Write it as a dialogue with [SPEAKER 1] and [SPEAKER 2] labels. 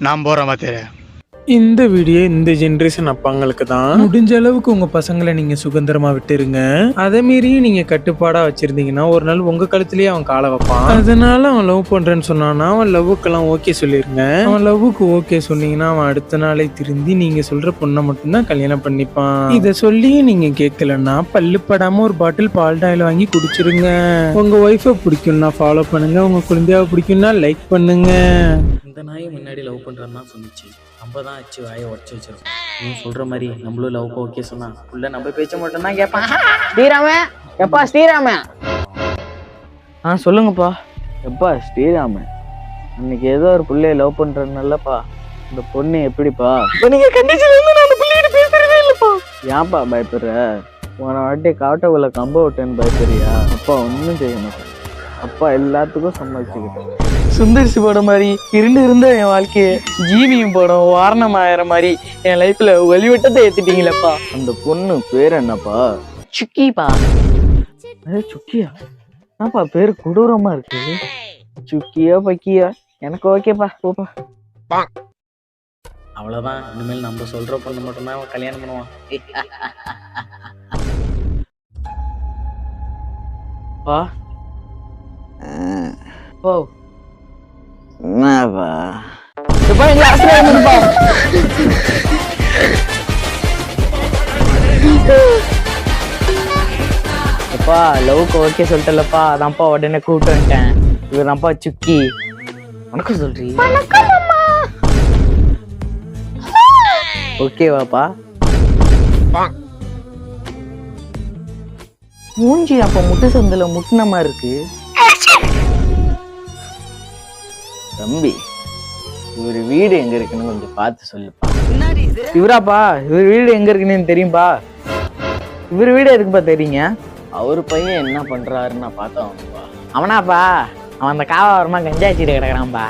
[SPEAKER 1] நான் போறேன் பாத்தேன்.
[SPEAKER 2] இந்த வீடியோ இந்த ஜென்ரேஷன் அப்பாங்களுக்கு தான். முடிஞ்ச அளவுக்கு உங்க பசங்களை நீங்க சுதந்திரமா விட்டுருங்க. அதே மீறியும் நீங்க கட்டுப்பாடா வச்சிருந்தீங்கன்னா ஒரு நாள் உங்க கழுத்துலயே அவன் காலை வைப்பான். அதனால அவன் லவ் பண்றேன்னு சொன்னானா அவன் லவ்வுக்கெல்லாம் ஓகே சொல்லிருங்க. அவன் லவ்வுக்கு ஓகே சொன்னீங்கன்னா அவன் அடுத்த நாளே திருந்தி நீங்க சொல்ற பொண்ணை மட்டும்தான் கல்யாணம் பண்ணிப்பான். இத சொல்லியும் நீங்க கேட்கலன்னா பல்லு படாம ஒரு பாட்டில் பால் டாயில் வாங்கி குடிச்சிருங்க. உங்க ஒய்ஃபை பிடிக்கும்னா ஃபாலோ பண்ணுங்க. உங்க குழந்தையாவை பிடிக்கும்னா லைக் பண்ணுங்க.
[SPEAKER 3] இந்த நாயை முன்னாடி லவ் பண்ணுறேன்னு தான் சொன்னிச்சு. நம்ம தான் வச்சு வாயை உடச்சி வச்சிருக்கோம். நீ சொல்கிற மாதிரி நம்மளும் லவ்க்கு ஓகே சொன்னா உள்ள நம்ம பேச்ச மட்டும் தான் கேட்பான்.
[SPEAKER 4] ஸ்ரீராமன் எப்பா ஸ்ரீராமன்
[SPEAKER 3] சொல்லுங்கப்பா.
[SPEAKER 4] எப்பா ஸ்ரீராமன் அன்னைக்கு ஏதோ ஒரு பிள்ளைய லவ் பண்றதுனாலப்பா இந்த பொண்ணு எப்படிப்பா?
[SPEAKER 3] இப்போ நீங்கள் கண்டிஷன்ல இருந்து நான் அந்த பிள்ளைகிட்ட பேசுறதே இல்லைப்பா.
[SPEAKER 4] ஏன்ப்பா பயப்படுற? போன வாட்டி காட்டவுல கம்ப விட்டேன்னு பயப்படுறியா? அப்பா ஒன்றும் செய்ய மாட்டேன். அப்பா எல்லாத்துக்கும் சம்மதிச்சுக்கிட்டேன்.
[SPEAKER 3] சுந்தரிசி படம் மாதிரி இருந்த என் வாழ்க்கையை ஜீவியும் படம் வாரணம் ஆயிர மாதிரி என் லைஃப்ல வழிவட்டத்தை ஏத்திட்டீங்களப்பா.
[SPEAKER 4] அந்த பொண்ணு பேர் என்னப்பா?
[SPEAKER 3] சுக்கிப்பா.
[SPEAKER 4] சுக்கியா? ஆப்பா பேரு கொடூரமா இருக்கு. சுக்கியா பக்கியா எனக்கு ஓகேப்பா, போப்பா.
[SPEAKER 3] அவ்வளவுதான். இனிமேல் நம்ம சொல்ற பொண்ணு மட்டும்தான் அவன் கல்யாணம் பண்ணுவான். பா ஓ
[SPEAKER 4] என்னப்பா?
[SPEAKER 3] அப்பா லவ்க்கு ஓகே சொல்லிட்டலப்பா, அதான்ப்பா உடனே கூப்பிட்டு வந்துட்டேன். இவர் தான்ப்பா சுக்கி. வணக்கம் சொல்றீ? ஓகேவாப்பா? மூஞ்சி அப்ப முட்டு சந்தில முட்டின மாதிரி இருக்கு.
[SPEAKER 4] தம்பி இவர் வீடு எங்க இருக்குன்னு கொஞ்சம் பார்த்து சொல்லுப்பா.
[SPEAKER 3] இவராப்பா? இவர் வீடு எங்க இருக்குன்னு தெரியும்பா? இவர் வீடு எதுக்குப்பா தெரியுங்க?
[SPEAKER 4] அவர் பையன் என்ன பண்றாருன்னு நான் பார்த்தா
[SPEAKER 3] அவனாப்பா? அவன் அந்த காவாரமா கஞ்சாச்சிட்டு கிடக்குறான்பா.